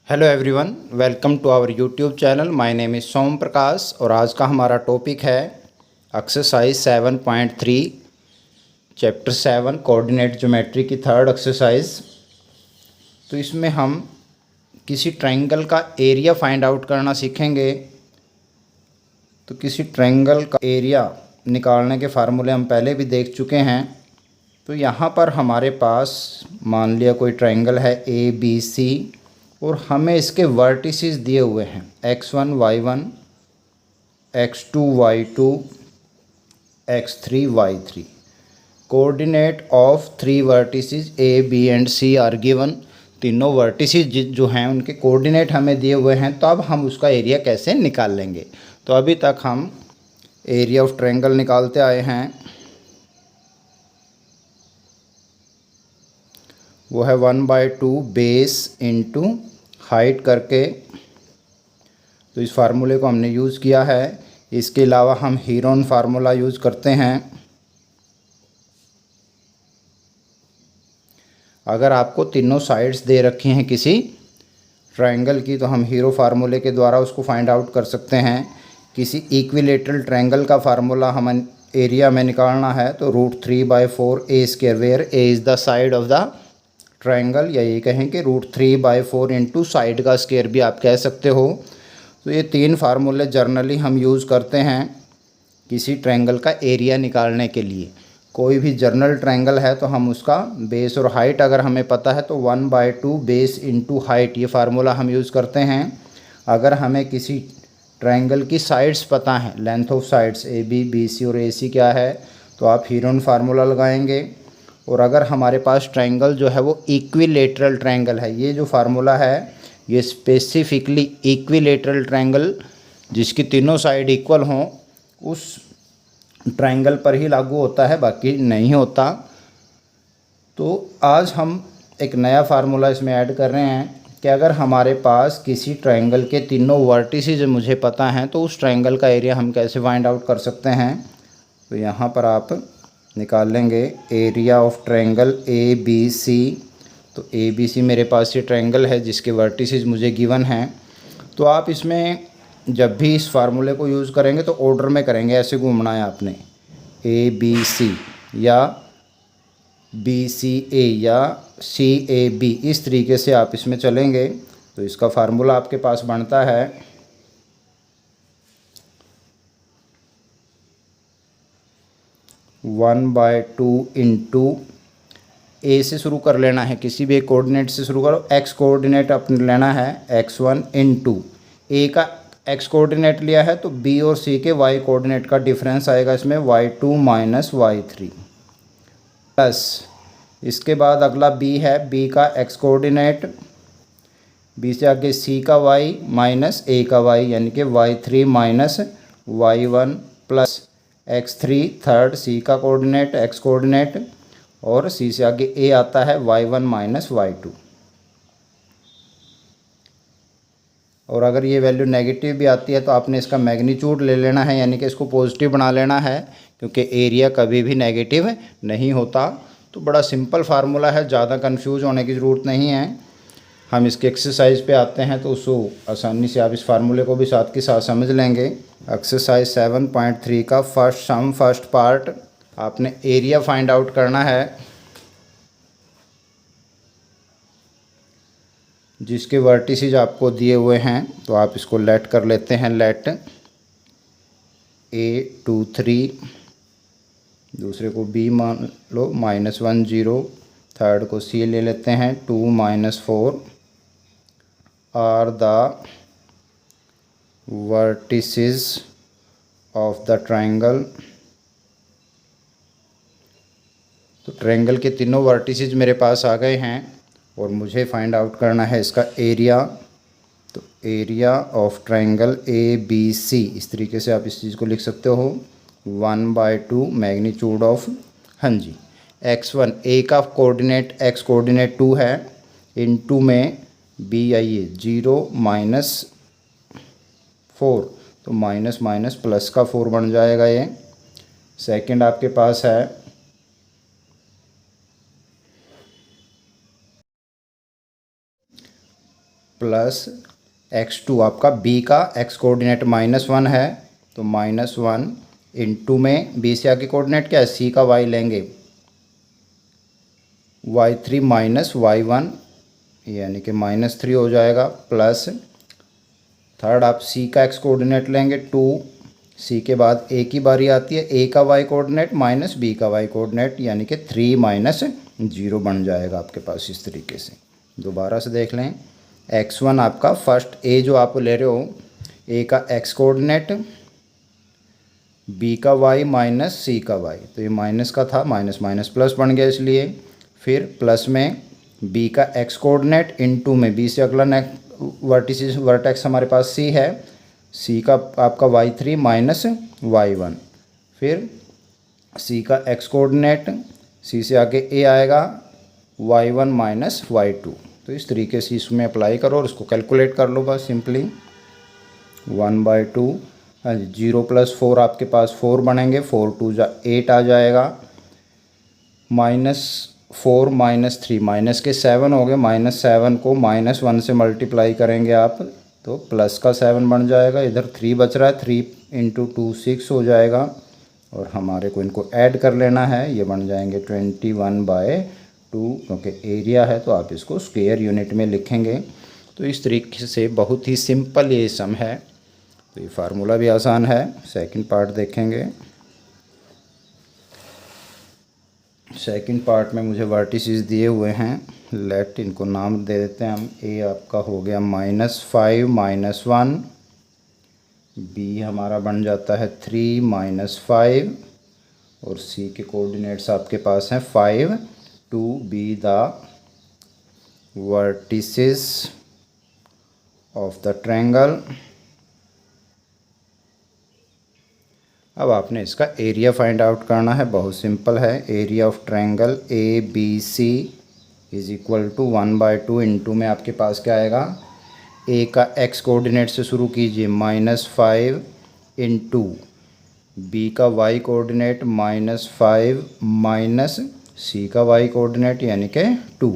Hello everyone, welcome to our YouTube channel. My name is Som Prakash और आज का हमारा टॉपिक है एक्सरसाइज 7.3 चैप्टर 7 कोऑर्डिनेट ज्योमेट्री की थर्ड एक्सरसाइज। तो इसमें हम किसी ट्रायंगल का एरिया फाइंड आउट करना सीखेंगे। तो किसी ट्रायंगल का एरिया निकालने के फार्मूले हम पहले भी देख चुके हैं। तो यहाँ पर हमारे पास मान लिया कोई ट्रायंगल है ABC और हमें इसके वर्टिसेस दिए हुए हैं x1 y1, x2 y2, x3 y3। Coordinate of three vertices A, B and C are given. तीनों वर्टिसेस जो हैं उनके कोऑर्डिनेट हमें दिए हुए हैं। तो अब हम उसका एरिया कैसे निकाल लेंगे। तो अभी तक हम एरिया ऑफ ट्रायंगल निकालते आए हैं, वो है 1/2 बेस इंटू हाइट करके। तो इस फार्मूले को हमने यूज़ किया है। इसके अलावा हम हीरोन फार्मूला यूज़ करते हैं। अगर आपको तीनों साइड्स दे रखी हैं किसी ट्रायंगल की तो हम हीरो फार्मूले के द्वारा उसको फाइंड आउट कर सकते हैं। किसी इक्विलेटरल ट्रायंगल का फार्मूला हम एरिया में निकालना है तो √3/4 A², where A is the side of the triangle, या ये कहें कि √3/4 इंटू साइड का स्क्वायर भी आप कह सकते हो। तो ये तीन फार्मूले जर्नली हम यूज़ करते हैं किसी ट्रायंगल का एरिया निकालने के लिए। कोई भी जर्नल ट्रायंगल है तो हम उसका बेस और हाइट अगर हमें पता है तो 1/2 बेस इंटू हाइट, ये फार्मूला हम यूज़ करते हैं। अगर हमें किसी ट्रायंगल की साइड्स पता है, length of sides AB, BC और AC क्या है, तो आप हीरोन फार्मूला लगाएंगे। और अगर हमारे पास ट्रायंगल जो है वो इक्विलेटरल ट्रायंगल है, ये जो फार्मूला है ये स्पेसिफिकली इक्विलेटरल ट्रायंगल जिसकी तीनों साइड इक्वल हों उस ट्रायंगल पर ही लागू होता है, बाकी नहीं होता। तो आज हम एक नया फार्मूला इसमें ऐड कर रहे हैं कि अगर हमारे पास किसी ट्रायंगल के तीनों वर्टिसेस मुझे पता हैं तो उस ट्रायंगल का एरिया हम कैसे फाइंड आउट कर सकते हैं। तो यहाँ पर आप निकाल लेंगे एरिया ऑफ ट्रायंगल ABC। तो ABC मेरे पास ये ट्रायंगल है जिसके वर्टिसेस मुझे गिवन हैं। तो आप इसमें जब भी इस फार्मूले को यूज़ करेंगे तो ऑर्डर में करेंगे, ऐसे घूमना है आपने, ABC या BCA या CAB, इस तरीके से आप इसमें चलेंगे। तो इसका फार्मूला आपके पास बनता है 1/2 इंटू A से शुरू कर लेना है, किसी भी एक कोऑर्डिनेट से शुरू करो। x कोऑर्डिनेट अपने लेना है x1 इंटू A का x कोऑर्डिनेट लिया है तो B और C के y कोऑर्डिनेट का डिफरेंस आएगा इसमें y2 माइनस y3 प्लस इसके बाद अगला B है, B का x कोऑर्डिनेट, B से आगे C का y माइनस A का y यानी कि y3 minus y1 plus x3 third C का कोऑर्डिनेट x कोऑर्डिनेट और C से आगे A आता है y1 माइनस y2। और अगर ये वैल्यू नेगेटिव भी आती है तो आपने इसका मैग्नीट्यूड ले लेना है, यानी कि इसको पॉजिटिव बना लेना है, क्योंकि एरिया कभी भी नेगेटिव नहीं होता। तो बड़ा सिंपल फार्मूला है, ज़्यादा कंफ्यूज होने की ज़रूरत नहीं है। हम इसके एक्सरसाइज पे आते हैं तो उसको आसानी से आप इस फार्मूले को भी साथ के साथ समझ लेंगे। एक्सरसाइज 7.3 का फर्स्ट पार्ट, आपने एरिया फाइंड आउट करना है जिसके वर्टिसेस आपको दिए हुए हैं। तो आप इसको लेट कर लेते हैं, लेट A23, दूसरे को B मान लो -1 0, थर्ड को C ले लेते हैं 2 - 4 are the vertices of the triangle. तो ट्रायंगल के तीनों वर्टिसेस मेरे पास आ गए हैं और मुझे फाइंड आउट करना है इसका एरिया। तो एरिया ऑफ ट्रायंगल ABC, इस तरीके से आप इस चीज़ को लिख सकते हो 1/2 मैग्नीट्यूड ऑफ, हाँ जी, x1 A का कोऑर्डिनेट x कोऑर्डिनेट 2 है, इनटू में B आइए 0 माइनस 4, तो माइनस माइनस प्लस का 4 बन जाएगा ये। सेकंड आपके पास है प्लस x2 आपका b का x कोऑर्डिनेट -1 है तो -1 इंटू में b से आगे कोऑर्डिनेट क्या है, c का y लेंगे y3 माइनस y1 यानी कि -3 हो जाएगा, प्लस थर्ड आप c का x कोऑर्डिनेट लेंगे 2, c के बाद a की बारी आती है, a का y कोऑर्डिनेट माइनस b का y कोऑर्डिनेट यानी कि 3 माइनस 0 बन जाएगा आपके पास। इस तरीके से दोबारा से देख लें, x1 आपका फर्स्ट a जो आप ले रहे हो, a का x कोऑर्डिनेट, b का y माइनस c का y, तो ये माइनस का था, माइनस माइनस प्लस बन गया इसलिए, फिर प्लस में b का x कोऑर्डिनेट इनटू में b से अगला वर्टेक्स हमारे पास c है, c का आपका y3 माइनस y1, फिर c का x कोऑर्डिनेट, c से आगे a आएगा y1 माइनस y2। तो इस तरीके से इसमें अप्लाई करो और इसको कैलकुलेट कर लो बस सिंपली। 1/2, हाँ जी, 0 + 4 आपके पास 4 बनेंगे, 4 2 8 आ जाएगा, -4 -3 माइनस के 7 हो गए, -7 को -1 से मल्टीप्लाई करेंगे आप तो प्लस का 7 बन जाएगा, इधर 3 बच रहा है, 3 × 2 6 हो जाएगा और हमारे को इनको ऐड कर लेना है, ये बन जाएंगे 21/2, क्योंकि एरिया है तो आप इसको स्क्वायर यूनिट में लिखेंगे। तो इस तरीके से बहुत ही सिंपल ये सम है, तो ये फार्मूला भी आसान है। सेकंड पार्ट देखेंगे। सेकंड पार्ट में मुझे वर्टिसेस दिए हुए हैं, लेट इनको नाम दे देते हैं हम। ए आपका हो गया -5 -1, बी हमारा बन जाता है 3 -5 और सी के कोऑर्डिनेट्स आपके पास हैं 5 to be the vertices of the triangle. अब आपने इसका एरिया फाइंड आउट करना है, बहुत सिंपल है। Area of triangle A B C is equal to 1/2 into में आपके पास क्या आएगा, ए का x कोऑर्डिनेट से शुरू कीजिए -5 इंटू बी का y कोऑर्डिनेट -5 माइनस सी का y कोऑर्डिनेट यानी कि 2,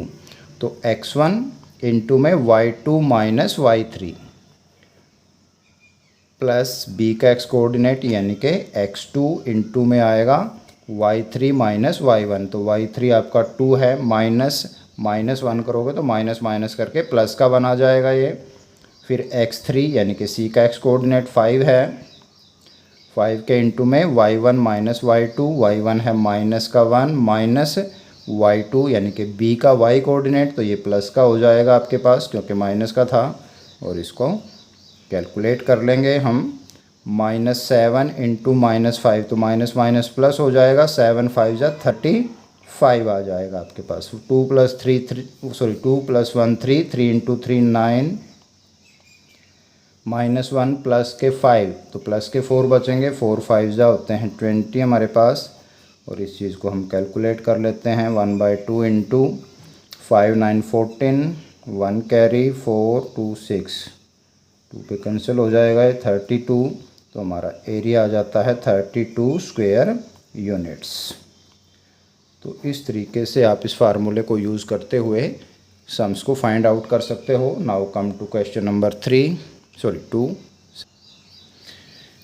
तो x1 इंटू में y2 minus y3 plus B का x कोऑर्डिनेट यानी कि x2 इंटू में आएगा y3 माइनस y1, तो y3 आपका 2 है, माइनस 1 करोगे तो माइनस माइनस करके प्लस का बना जाएगा ये। फिर x3 यानी कि c का x कोऑर्डिनेट 5 है, 5 के इंटू में y1 माइनस y2, y1 है माइनस का 1 माइनस y2 यानी कि b का y कोऑर्डिनेट, तो ये प्लस का हो जाएगा आपके पास क्योंकि माइनस का था, और इसको कैलकुलेट कर लेंगे हम। -7 इंटू -5 तो माइनस माइनस प्लस हो जाएगा, 7 5 जा 35 आ जाएगा आपके पास। 2 + 1 3, 3 इंटू 3 9, -1 प्लस के 5 तो प्लस के 4 बचेंगे, 4 5 जा होते हैं 20 हमारे पास, और इस चीज़ को हम कैलकुलेट कर लेते हैं। 1/2 इंटू 5 9 14, 1 कैरी 4 2 6, 2 पे कैंसिल हो जाएगा ये 32, तो हमारा एरिया आ जाता है 32 स्क्वायर यूनिट्स। तो इस तरीके से आप इस फार्मूले को यूज़ करते हुए सम्स को फाइंड आउट कर सकते हो। Now come to question number 2।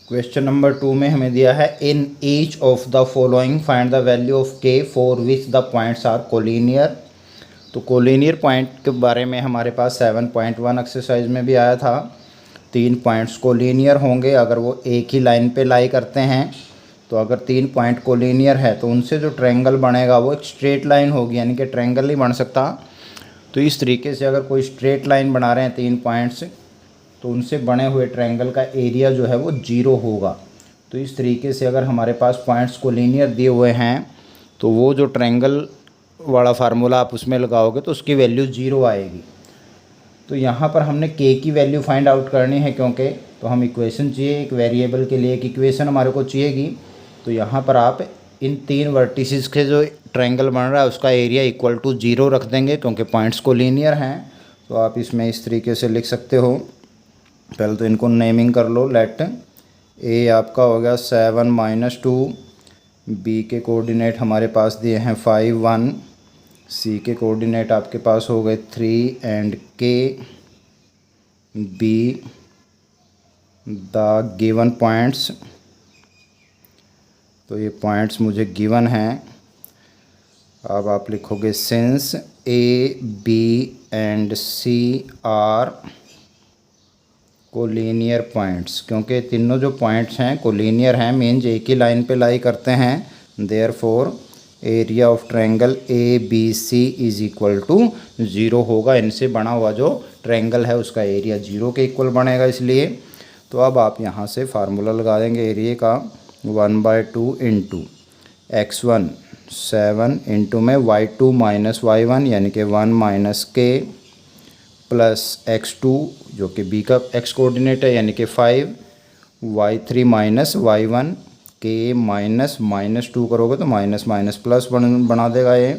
Question number 2 में हमें दिया है in each of the following find the value of k for which the points are collinear. तो कोलिनियर पॉइंट के बारे में हमारे पास 7.1 एक्सरसाइज में भी आया था। 3 पॉइंट्स कोलिनियर होंगे अगर वो एक ही लाइन पे लाई करते हैं, तो अगर 3 पॉइंट कोलिनियर है तो उनसे जो ट्रायंगल बनेगा वो एक स्ट्रेट लाइन होगी, यानी कि ट्रायंगल नहीं बन सकता। तो इस तरीके से अगर कोई स्ट्रेट लाइन बना रहे हैं 3 पॉइंट्स, तो उनसे बने हुए ट्रायंगल का एरिया जो है वो 0 होगा। तो इस तरीके से अगर हमारे पास पॉइंट्स कोलिनियर दिए हुए हैं तो वो जो ट्रायंगल वाला फार्मूला आप उसमें लगाओगे तो उसकी वैल्यू 0 आएगी। तो यहाँ पर हमने के की वैल्यू फाइंड आउट करनी है, क्योंकि तो हम इक्वेशन चाहिए, एक वेरिएबल के लिए एक इक्वेशन हमारे को चाहिएगी। तो यहाँ पर आप इन 3 वर्टिसेस के जो ट्रायंगल बन रहा है उसका एरिया इक्वल टू 0 रख देंगे, क्योंकि पॉइंट्स कोलिनियर हैं। तो आप इसमें इस तरीके से लिख सकते हो। पहले तो इनको नेमिंग कर लो। लेट ए आपका हो गया 7 - 2, बी के कोऑर्डिनेट हमारे पास दिए हैं 5 1, सी के कोऑर्डिनेट आपके पास हो गए 3 एंड के, बी द गिवन पॉइंट्स। तो ये पॉइंट्स मुझे गिवन हैं। अब आप लिखोगे since A B and C are collinear points, क्योंकि तीनों जो पॉइंट्स हैं कोलिनियर हैं, मीन्स एक ही लाइन पे लाई करते हैं। Therefore area of triangle A B C is equal to 0 होगा। इनसे बना हुआ जो ट्रायंगल है उसका एरिया 0 के इक्वल बनेगा। इसलिए तो अब आप यहाँ से फार्मूला लगा देंगे एरिया का 1/2 इंटू x1 7 इंटू में y2 माइनस y1 यानी कि 1 माइनस के प्लस x2 जो कि b का x कोऑर्डिनेट है यानी कि 5 y3 माइनस y1 के माइनस -2 करोगे तो माइनस माइनस प्लस बना देगा ये,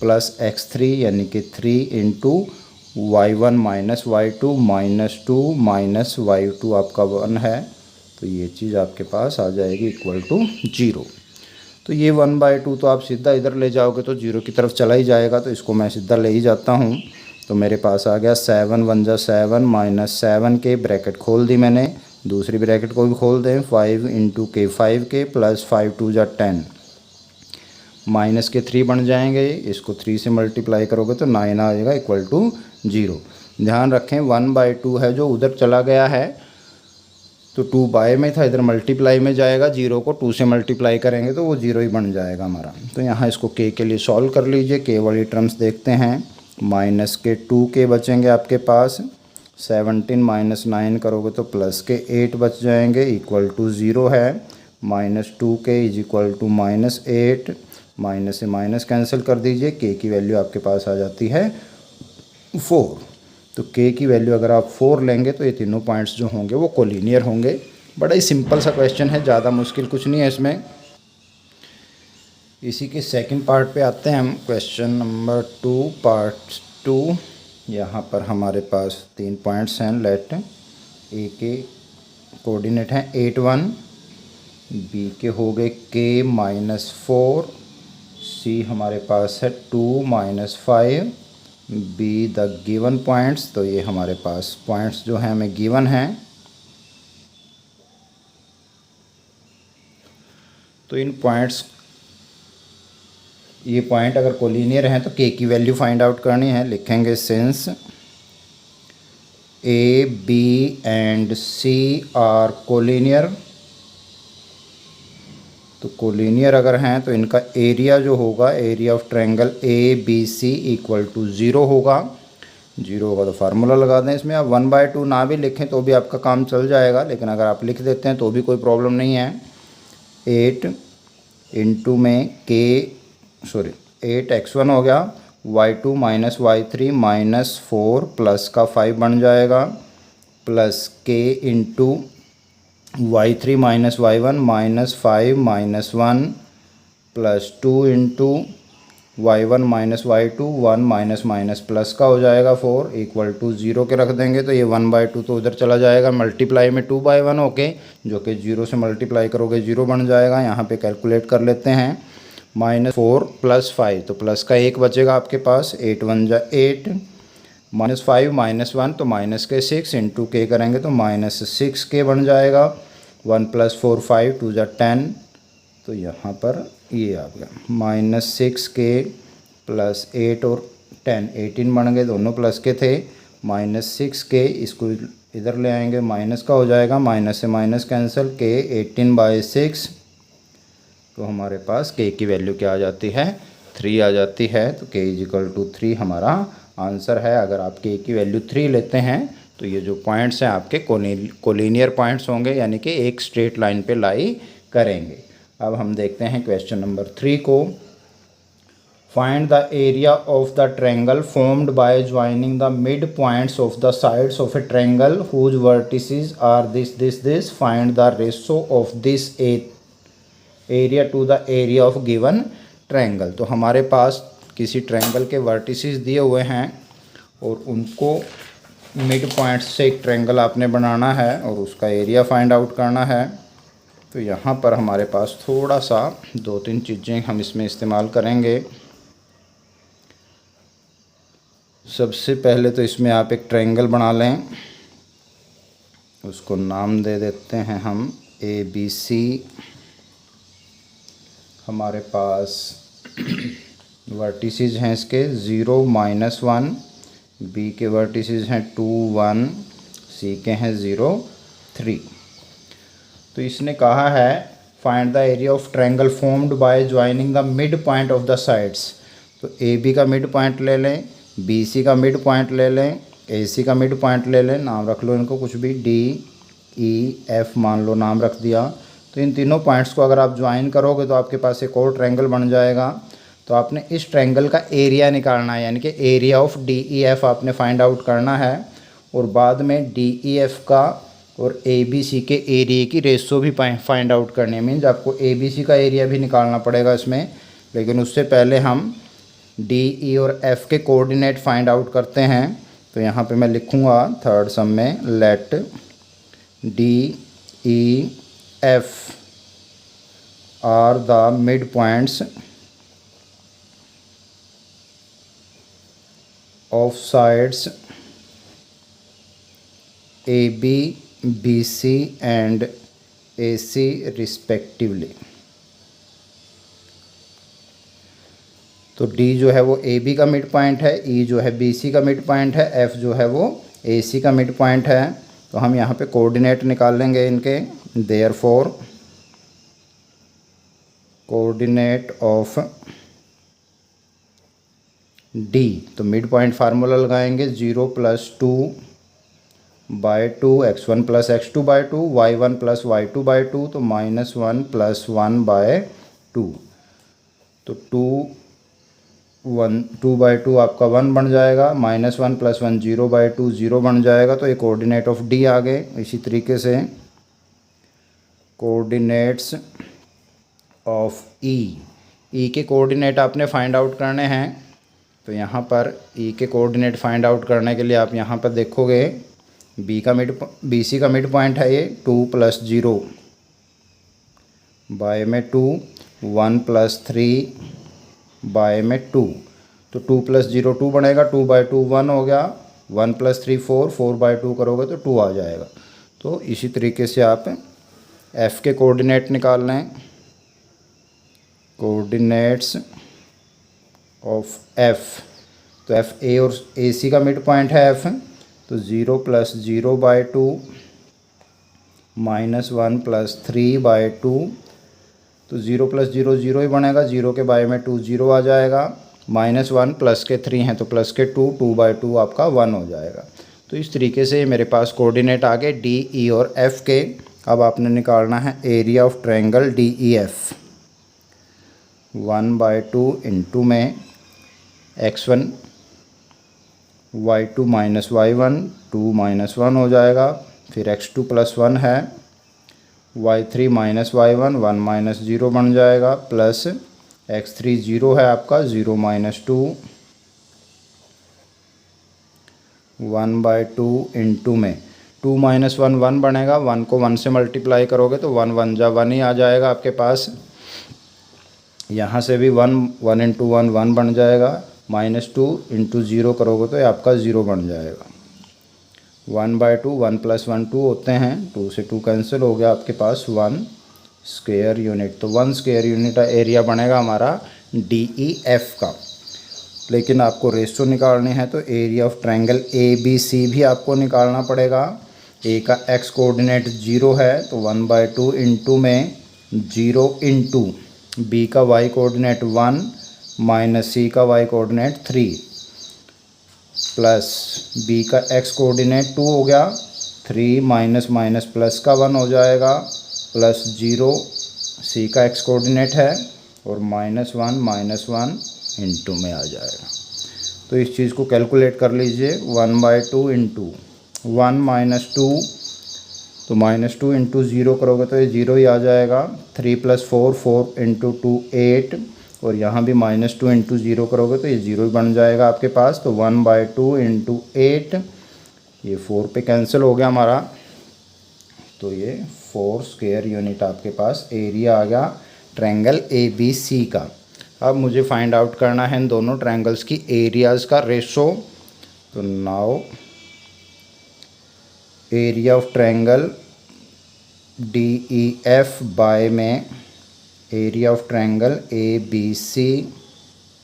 प्लस x3 यानी कि 3 into y1 minus y2 -2 minus y2 आपका 1 है। तो ये चीज़ आपके पास आ जाएगी इक्वल टू 0। तो ये 1/2 तो आप सीधा इधर ले जाओगे तो 0 की तरफ चला ही जाएगा, तो इसको मैं सीधा ले ही जाता हूँ। तो मेरे पास आ गया 7 1 जा 7 माइनस 7 के ब्रैकेट खोल दी मैंने, दूसरी ब्रैकेट को भी खोल दें 5 इंटू के 5 के प्लस 5 2 जा 10 माइनस के 3 बन जाएंगे। इसको 3 से मल्टीप्लाई करोगे तो 9 आ जाएगा इक्वल टू 0। ध्यान रखें 1/2 है जो उधर चला गया है तो 2 बाय में था, इधर मल्टीप्लाई में जाएगा। 0 को 2 से मल्टीप्लाई करेंगे तो वो 0 ही बन जाएगा हमारा। तो यहाँ इसको के लिए सॉल्व कर लीजिए। के वाली टर्म्स देखते हैं। माइनस के 2 के बचेंगे आपके पास, 17 माइनस 9 करोगे तो प्लस के 8 बच जाएंगे इक्वल टू 0 है। -2 के इज इक्वल टू -8, माइनस से माइनस कैंसिल कर दीजिए। के की वैल्यू आपके पास आ जाती है 4। तो के की वैल्यू अगर आप 4 लेंगे तो ये तीनों पॉइंट्स जो होंगे वो कोलिनियर होंगे। बड़ा ही सिंपल सा क्वेश्चन है, ज़्यादा मुश्किल कुछ नहीं है इसमें। इसी के सेकंड पार्ट पे आते हैं हम। Question number 2 part 2। यहाँ पर हमारे पास 3 पॉइंट्स हैं। लेट ए के कोऑर्डिनेट हैं 8 1, बी के हो गए के -4, सी हमारे पास है 2 -5, बी द गिवन पॉइंट्स। तो ये हमारे पास पॉइंट्स जो हैं हमें गिवन हैं। तो इन पॉइंट्स, ये पॉइंट अगर कोलिनियर हैं तो के की वैल्यू फाइंड आउट करनी है। लिखेंगे since A B and C are collinear. तो कोलिनियर अगर हैं तो इनका एरिया जो होगा, area of triangle A B C equal to 0 होगा। 0 होगा तो फार्मूला लगा दें। इसमें आप 1/2 ना भी लिखें तो भी आपका काम चल जाएगा, लेकिन अगर आप लिख देते हैं तो भी कोई प्रॉब्लम नहीं है। 8 इंटू में के 8x1 हो गया, y2 माइनस y3 -4 प्लस का 5 बन जाएगा, प्लस के into y3 minus y1 -5 -1 plus 2 into y1 minus y2 1 minus minus plus का हो जाएगा 4 इक्वल टू 0 के रख देंगे। तो ये 1/2 तो उधर चला जाएगा मल्टीप्लाई में 2/1 ओके, जो कि 0 से मल्टीप्लाई करोगे 0 बन जाएगा। यहाँ पे कैलकुलेट कर लेते हैं। -4 प्लस 5 तो प्लस का 1 बचेगा आपके पास, 8 1 जा 8, -5 -1 तो माइनस के 6 इंटू के करेंगे तो -6 के बन जाएगा। 1 + 4 5 2 जा 10। तो यहाँ पर ये आ गया -6 के प्लस 8 और 10 18 बन गए, दोनों प्लस के थे। -6 के इसको इधर ले आएंगे, माइनस का हो जाएगा, माइनस से माइनस कैंसिल, के 18/6। तो हमारे पास के की वैल्यू क्या आ जाती है 3 आ जाती है। तो के = 3 हमारा आंसर है। अगर आप के की वैल्यू 3 लेते हैं तो ये जो पॉइंट्स हैं आपके कोलिनियर पॉइंट्स होंगे, यानी कि एक स्ट्रेट लाइन पे लाई करेंगे। अब हम देखते हैं क्वेश्चन नंबर 3 को। Find the area of the triangle formed by joining the mid points of the sides of a triangle whose vertices are this. Find the ratio of this area to the area of given triangle. तो हमारे पास किसी triangle के vertices दिए हुए हैं और उनको mid point से एक ट्रायंगल आपने बनाना है और उसका एरिया फाइंड आउट करना है। तो यहाँ पर हमारे पास थोड़ा सा 2-3 चीज़ें हम इसमें इस्तेमाल करेंगे। सबसे पहले तो इसमें आप एक ट्रायंगल बना लें। उसको नाम दे देते हैं हम ABC। हमारे पास वर्टिसेस हैं इसके 0 -1, B के वर्टिसेस हैं 2 1, C के हैं 0 3। तो इसने कहा है find the area of triangle formed by joining the mid point of the sides. तो AB का मिड पॉइंट ले लें, BC का मिड पॉइंट ले लें, AC का मिड पॉइंट ले लें, नाम रख लो इनको कुछ भी, DEF मान लो नाम रख दिया। तो इन तीनों पॉइंट्स को अगर आप ज्वाइन करोगे तो आपके पास एक और ट्रायंगल बन जाएगा। तो आपने इस ट्रायंगल का एरिया निकालना है, यानी कि एरिया ऑफ DEF आपने फाइंड आउट करना है। और बाद में DEF का और ABC के एरिया की रेशो भी फाइंड आउट करनी है। मीन्स आपको ABC का एरिया भी निकालना पड़ेगा इसमें, लेकिन उससे पहले हम DE और F के कोऑर्डिनेट फाइंड आउट करते हैं। तो यहाँ पे मैं लिखूँगा थर्ड सम में let DEF are the mid points of sides AB, BC and AC respectively. तो D जो है वो AB का मिड पॉइंट है, E जो है BC का मिड पॉइंट है, F जो है वो AC का मिड पॉइंट है। तो हम यहाँ पे कोऑर्डिनेट निकाल लेंगे इनके। देयरफॉर कोऑर्डिनेट ऑफ D, तो मिड पॉइंट फार्मूला लगाएंगे 0 + 2 bye 2 x1 + x2 bye 2 y1 + y2 bye 2, तो -1 + 1 बाय 2। तो 2 बाय 2 आपका 1 बन जाएगा, -1 + 1 0 बाय 2 0 बन जाएगा। तो ये कोऑर्डिनेट ऑफ D आ गए। इसी तरीके से कोऑर्डिनेट्स ऑफ E के कोऑर्डिनेट आपने फाइंड आउट करने हैं। तो यहाँ पर E के कोऑर्डिनेट फाइंड आउट करने के लिए आप यहाँ पर देखोगे BC का मिड पॉइंट है ये 2 + 0 बाय में 2, 1 + 3 बाय में 2। तो 2 + 0 2 बनेगा, 2 बाय 2 1 हो गया, 1 + 3 4, 4 बाय 2 करोगे तो 2 आ जाएगा। तो इसी तरीके से आप F के कोऑर्डिनेट निकाल लें। कोऑर्डिनेट्स ऑफ F, तो F A और AC का मिड पॉइंट है F। तो 0 + 0 बाय 2, -1 + 3 बाय 2। तो 0 + 0 0 ही बनेगा, 0 के बाय में 2 0 आ जाएगा, -1 प्लस के 3 हैं तो प्लस के 2, 2 बाय 2 आपका 1 हो जाएगा। तो इस तरीके से मेरे पास कोऑर्डिनेट आ गए D, E और F के। अब आपने निकालना है area of triangle DEF। 1/2 into में x1 y2 - y1 2 - 1 हो जाएगा, फिर x2 + 1 है, y3 - y1 1 - 0 बन जाएगा, प्लस x3 0 है आपका 0 - 2 1/2 इंटू में 2 - 1 1 बनेगा, 1 को 1 से मल्टीप्लाई करोगे तो 1 1 जा 1 ही आ जाएगा आपके पास। यहाँ से भी 1 1 इंटू 1 1 बन जाएगा, -2 इंटू 0 करोगे तो ये आपका 0 बन जाएगा। 1/2 1 + 1 2 होते हैं, 2 से 2 कैंसिल हो गया, आपके पास 1 स्क्वायर यूनिट। तो 1 स्क्वायर यूनिट एरिया बनेगा हमारा DEF का। लेकिन आपको रेशो निकालनी है तो एरिया ऑफ ट्रायंगल ABC भी आपको निकालना पड़ेगा। A का x कोऑर्डिनेट 0 है तो 1/2 इंटू में 0 इंटू B का y कोऑर्डिनेट 1 माइनस C का y कोऑर्डिनेट 3 प्लस B का x कोऑर्डिनेट 2 हो गया, 3 माइनस माइनस प्लस का 1 हो जाएगा, प्लस 0 C का x कोऑर्डिनेट है और -1 इंटू में आ जाएगा। तो इस चीज़ को कैलकुलेट कर लीजिए। 1/2 इंटू 1 - 2, तो -2 इंटू 0 करोगे तो ये 0 ही आ जाएगा। 3 + 4 4 इंटू 2 8, और यहाँ भी -2 इंटू 0 करोगे तो ये 0 ही बन जाएगा आपके पास। तो 1/2 इंटू 8, ये 4 पे कैंसिल हो गया हमारा, तो ये 4 स्क्वायर यूनिट आपके पास एरिया आ गया ट्रायंगल ABC का। अब मुझे फाइंड आउट करना है इन दोनों ट्रायंगल्स की एरियाज़ का रेशो। तो now area of triangle DEF by में एरिया ऑफ ट्रायंगल ABC,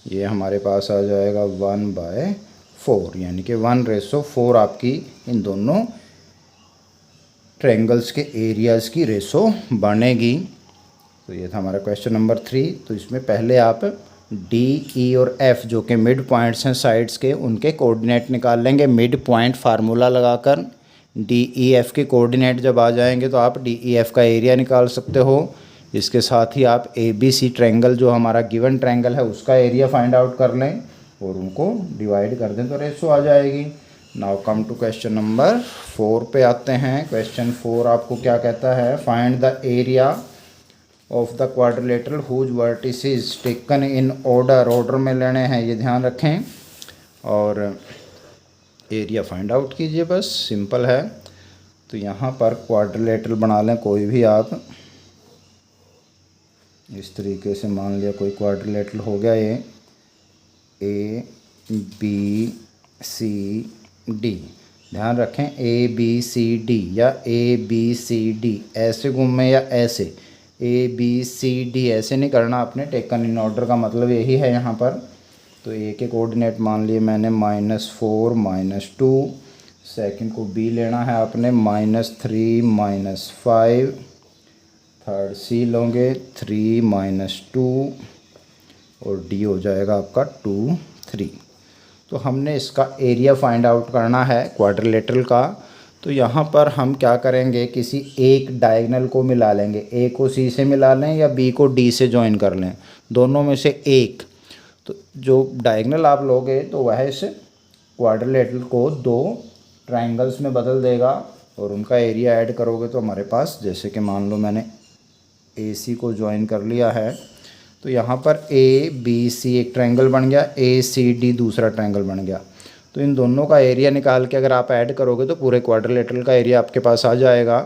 ये हमारे पास आ जाएगा 1/4, यानी कि 1:4 आपकी इन दोनों ट्रायंगल्स के एरियाज़ की रेशो बनेगी। तो ये था हमारा क्वेश्चन नंबर 3। तो इसमें पहले आप DE और F जो कि मिड पॉइंट्स हैं साइड्स के, उनके कोऑर्डिनेट निकाल लेंगे मिड पॉइंट फार्मूला लगाकर। DEF के कोऑर्डिनेट जब आ जाएंगे तो आप DEF का एरिया निकाल सकते हो। इसके साथ ही आप ABC ट्रायंगल जो हमारा गिवन ट्रायंगल है उसका एरिया फाइंड आउट कर लें और उनको डिवाइड कर दें तो रेशो आ जाएगी। Now come to question number 4 पे आते हैं। क्वेश्चन 4 आपको क्या कहता है, find the area of the quadrilateral whose vertices taken in order में लेने हैं, ये ध्यान रखें, और एरिया फाइंड आउट कीजिए, बस सिंपल है। तो यहाँ पर क्वाड्रिलेटरल बना लें कोई भी आप, इस तरीके से मान लिया कोई क्वाड्रिलेटरल हो गया ये ABCD। ध्यान रखें ABCD या ABCD ऐसे घूमे या ऐसे, ABCD ऐसे नहीं करना आपने, टेकन इन ऑर्डर का मतलब यही है यहाँ पर। तो A के कोऑर्डिनेट मान लिए मैंने -4 -2, सेकंड को B लेना है आपने -3 -5, थर्ड C लोगे 3 -2 और D हो जाएगा आपका 2 3। तो हमने इसका एरिया फाइंड आउट करना है क्वाड्रिलेटरल का। तो यहाँ पर हम क्या करेंगे, किसी एक डायगोनल को मिला लेंगे, A को C से मिला लें या B को D से ज्वाइन कर लें, दोनों में से एक। तो जो डायगोनल आप लोगे तो वह इस क्वाड्रिलेटरल को 2 ट्रायंगल्स में बदल देगा और उनका एरिया ऐड करोगे तो हमारे पास, जैसे कि मान लो मैंने AC को ज्वाइन कर लिया है, तो यहाँ पर ABC एक ट्रायंगल बन गया, ACD दूसरा ट्रायंगल बन गया। तो इन दोनों का एरिया निकाल के अगर आप ऐड करोगे तो पूरे क्वाड्रिलेटरल का एरिया आपके पास आ जाएगा।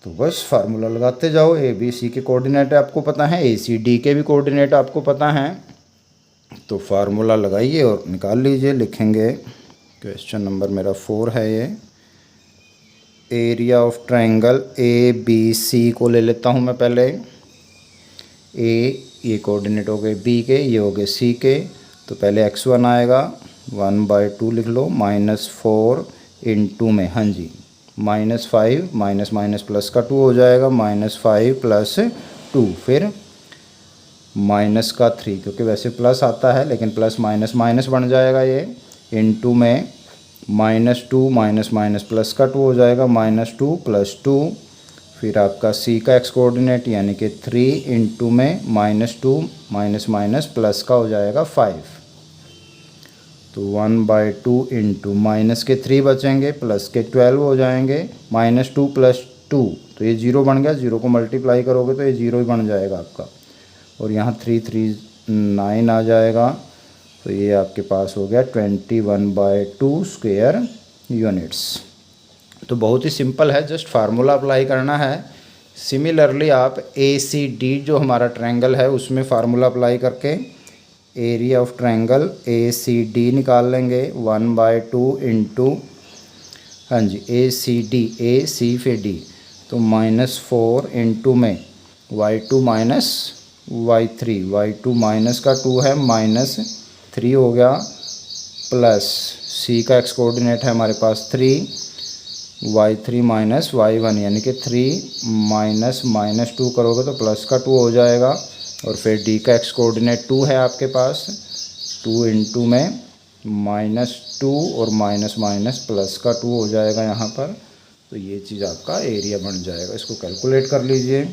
तो बस फार्मूला लगाते जाओ, ABC के कोऑर्डिनेट आपको पता है, ACD के भी कोऑर्डिनेट आपको पता हैं, तो फार्मूला लगाइए और निकाल लीजिए। लिखेंगे, क्वेश्चन नंबर मेरा 4 है ये, एरिया ऑफ ट्रायंगल ABC को ले लेता हूँ मैं पहले। A ये कोऑर्डिनेट हो गए B के, ये हो गए C के, तो पहले x1 आएगा 1/2 लिख लो, -4 × में, हाँ जी, -5 माइनस प्लस का 2 हो जाएगा, -5 + 2, फिर माइनस का 3, क्योंकि वैसे प्लस आता है लेकिन प्लस माइनस माइनस बन जाएगा ये, × में -2 माइनस प्लस का 2 हो जाएगा, -2 + 2, फिर आपका C का x कोऑर्डिनेट यानी कि 3 × में -2 माइनस प्लस का हो जाएगा 5, तो 1/2 × माइनस के 3 बचेंगे, प्लस के 12 हो जाएंगे, -2 + 2, तो ये 0 बन गया, 0 को मल्टीप्लाई करोगे तो ये 0 ही बन जाएगा आपका, और यहाँ 3 3 9 आ जाएगा, तो ये आपके पास हो गया 21/2 स्क्वायर यूनिट्स। तो बहुत ही सिंपल है, जस्ट फार्मूला अप्लाई करना है। सिमिलरली आप ACD जो हमारा ट्रायंगल है उसमें फार्मूला अप्लाई करके एरिया ऑफ ट्रायंगल ACD निकाल लेंगे, 1/2 × हाँ जी ACD, AC फिर D, तो -4 × में y2 - y3, y2 माइनस का 2 है, -3 हो गया, प्लस C का x कोऑर्डिनेट है हमारे पास 3, y3 - y1 यानी कि 3 - -2 करोगे तो प्लस का 2 हो जाएगा, और फिर D का x कोऑर्डिनेट 2 है आपके पास, 2 × में -2 और माइनस प्लस का 2 हो जाएगा यहाँ पर। तो ये चीज़ आपका एरिया बन जाएगा, इसको कैलकुलेट कर लीजिए।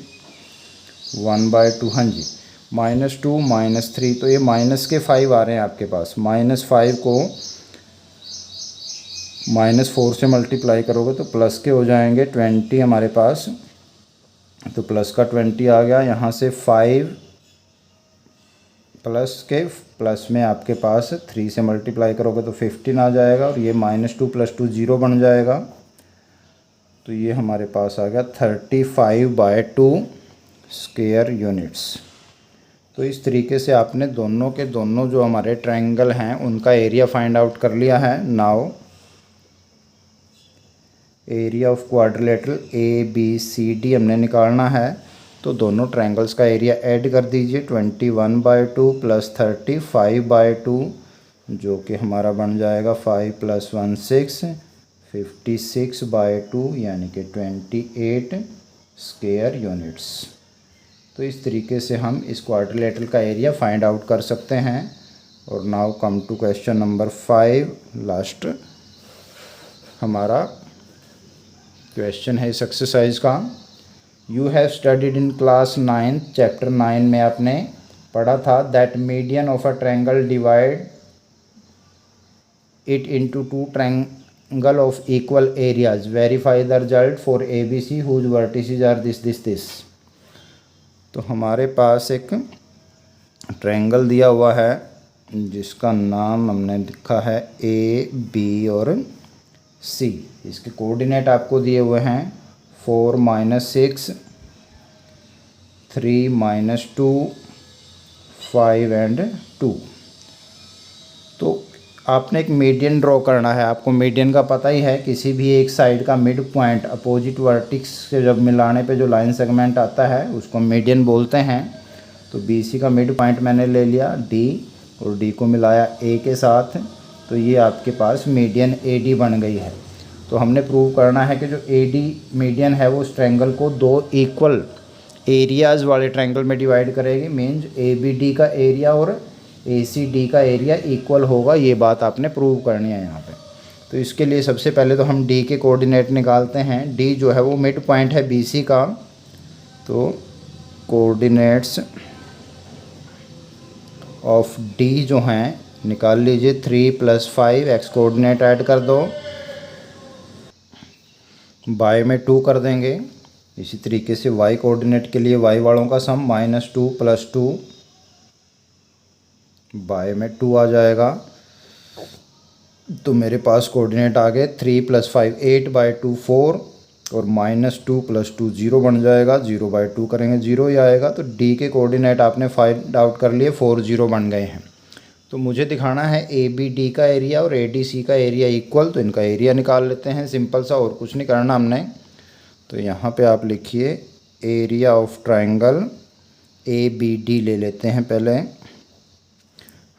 1/2, हाँ जी, -2 -3, तो ये माइनस के 5 आ रहे हैं आपके पास, -5 को -4 से मल्टीप्लाई करोगे तो प्लस के हो जाएंगे 20 हमारे पास, तो प्लस का 20 आ गया, यहाँ से 5 प्लस के प्लस में आपके पास 3 से मल्टीप्लाई करोगे तो 15 आ जाएगा, और ये -2 + 2 0 बन जाएगा, तो ये हमारे पास आ गया 35/2 स्क्वायर यूनिट्स। तो इस तरीके से आपने दोनों के दोनों जो हमारे ट्रायंगल हैं उनका एरिया फाइंड आउट कर लिया है। Now area of quadrilateral ABCD हमने निकालना है, तो दोनों ट्रायंगल्स का एरिया ऐड कर दीजिए। 21/2 + 35/2 जो कि हमारा बन जाएगा 5 + 1 6, 56/2 यानी कि 28 स्क्वायर यूनिट्स। तो इस तरीके से हम इस क्वाड्रिलेटरल का एरिया फाइंड आउट कर सकते हैं। और now come to question number 5, last हमारा क्वेश्चन है इस एक्सरसाइज का। You have studied in class 9 chapter 9 में आपने पढ़ा था that median of a triangle divide it into 2 triangle of equal areas. Verify the result for ABC whose vertices are this. तो हमारे पास एक ट्रायंगल दिया हुआ है जिसका नाम हमने लिखा है AB और C। इसके कोऑर्डिनेट आपको दिए हुए हैं 4 - 6, 3 - 2, 5 and 2। तो आपने एक मीडियन ड्रॉ करना है। आपको मीडियन का पता ही है, किसी भी एक साइड का मिड पॉइंट अपोजिट वर्टिक्स से जब मिलाने पे जो लाइन सेगमेंट आता है उसको मीडियन बोलते हैं। तो BC का मिड पॉइंट मैंने ले लिया D और D को मिलाया A के साथ, तो ये आपके पास मीडियन AD बन गई है। तो हमने प्रूव करना है कि जो AD मीडियन है वो उस ट्रायंगल को 2 इक्वल एरियाज़ वाले ट्रायंगल में डिवाइड करेगी। मीन्स ABD का एरिया और ACD का एरिया इक्वल होगा, ये बात आपने प्रूव करनी है यहाँ पे। तो इसके लिए सबसे पहले तो हम D के कोऑर्डिनेट निकालते हैं। D जो है वो मिड पॉइंट है BC का, तो कोऑर्डिनेट्स ऑफ D जो हैं निकाल लीजिए। 3 + 5 x कोऑर्डिनेट ऐड कर दो, y में 2 कर देंगे। इसी तरीके से y कोऑर्डिनेट के लिए y वालों का सम -2 + 2, y में 2 आ जाएगा। तो मेरे पास कोऑर्डिनेट आ गए 3 + 5 8/2 4 और -2 + 2 0 बन जाएगा। 0/2 करेंगे 0 ही आएगा। तो D के कोऑर्डिनेट आपने फाइंड आउट कर लिए, 4 0 बन गए हैं। तो मुझे दिखाना है ABD का एरिया और ADC का एरिया इक्वल, तो इनका एरिया निकाल लेते हैं सिंपल सा, और कुछ नहीं करना हमने। तो यहाँ पे आप लिखिए एरिया ऑफ ट्रायंगल ABD ले लेते हैं पहले।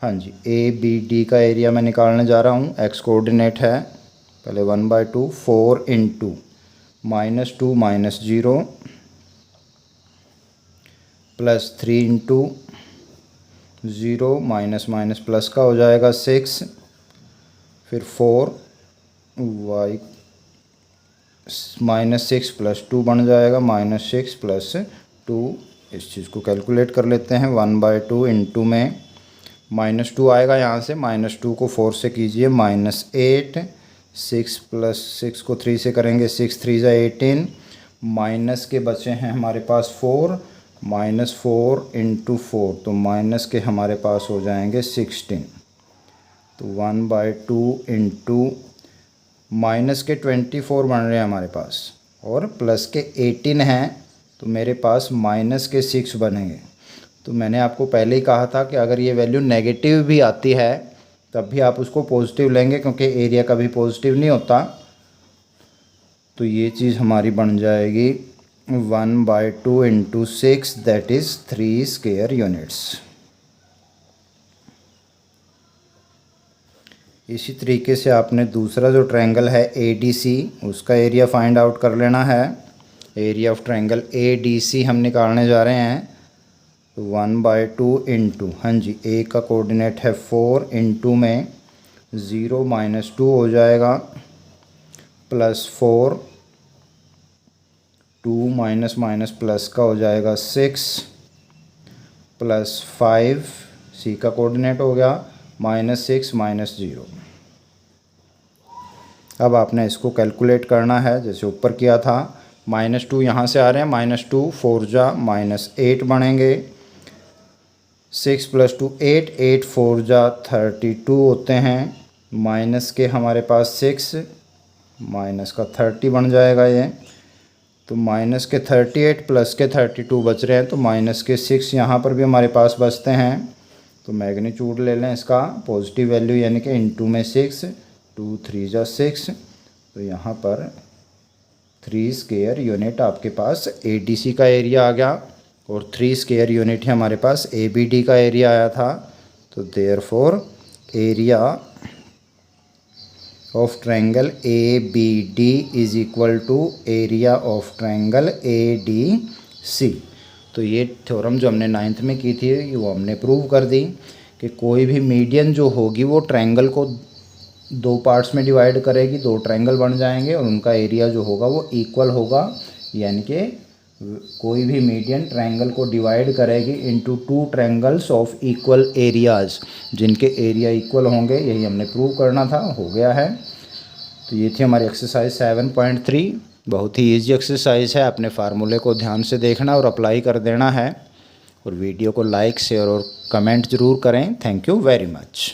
हाँ जी, ABD का एरिया मैं निकालने जा रहा हूँ। x कोऑर्डिनेट है पहले 1/2 4 × -2 - 0 + 3 × 0 - प्लस का हो जाएगा 6, फिर 4 y -6 + 2 बन जाएगा -6 + 2। इस चीज़ को कैलकुलेट कर लेते हैं। 1/2 × में -2 आएगा, यहाँ से -2 को 4 से कीजिए -8, 6 + 6 को 3 से करेंगे 6 3 = 18, माइनस के बचे हैं हमारे पास 4, -4 × 4, तो माइनस के हमारे पास हो जाएंगे 16। तो 1/2 × माइनस के 24 बन रहे हैं हमारे पास, और प्लस के 18 हैं, तो मेरे पास माइनस के 6 बनेंगे। तो मैंने आपको पहले ही कहा था कि अगर ये वैल्यू नेगेटिव भी आती है तब भी आप उसको पॉजिटिव लेंगे, क्योंकि एरिया कभी पॉजिटिव नहीं होता। तो ये चीज़ हमारी बन जाएगी 1/2 × 6 दैट इज़ 3 स्क्वायर यूनिट्स। इसी तरीके से आपने दूसरा जो ट्रायंगल है ADC उसका एरिया फाइंड आउट कर लेना है। एरिया ऑफ ट्रायंगल ADC हम निकालने जा रहे हैं। तो 1/2 × हाँ जी, A का कोऑर्डिनेट है 4 × में 0 - 2 हो जाएगा, +4 2 - प्लस का हो जाएगा 6 +5 C का कोऑर्डिनेट हो गया -6 - 0। अब आपने इसको कैलकुलेट करना है जैसे ऊपर किया था। -2 यहाँ से आ रहे हैं, -2 4 जा -8 बनेंगे, 6 + 2 8, 8 4 जा 32 होते हैं, माइनस के हमारे पास 6, माइनस का 30 बन जाएगा ये। तो माइनस के 38 प्लस के 32 बच रहे हैं, तो माइनस के 6 यहाँ पर भी हमारे पास बचते हैं। तो मैग्नीट्यूड ले लें इसका पॉजिटिव वैल्यू, यानी कि × में 6, 2 3 जा 6, तो यहाँ पर 3 स्क्वायर यूनिट आपके पास ADC का एरिया आ गया और 3 स्क्वायर यूनिट है हमारे पास ABD का एरिया आया था। तो therefore area of triangle ABD is equal to area of triangle ADC। तो ये थ्योरम जो हमने 9th में की थी वो हमने प्रूव कर दी कि कोई भी मीडियन जो होगी वो ट्रायंगल को 2 पार्ट्स में डिवाइड करेगी, 2 ट्रायंगल बन जाएंगे और उनका एरिया जो होगा वो इक्वल होगा। यानी कि कोई भी मीडियन ट्रायंगल को डिवाइड करेगी into 2 triangles of equal areas, जिनके एरिया इक्वल होंगे। यही हमने प्रूव करना था, हो गया है। तो ये थी हमारी एक्सरसाइज 7.3। बहुत ही इजी एक्सरसाइज है, अपने फार्मूले को ध्यान से देखना और अप्लाई कर देना है। और वीडियो को लाइक शेयर और कमेंट ज़रूर करें। Thank you very much.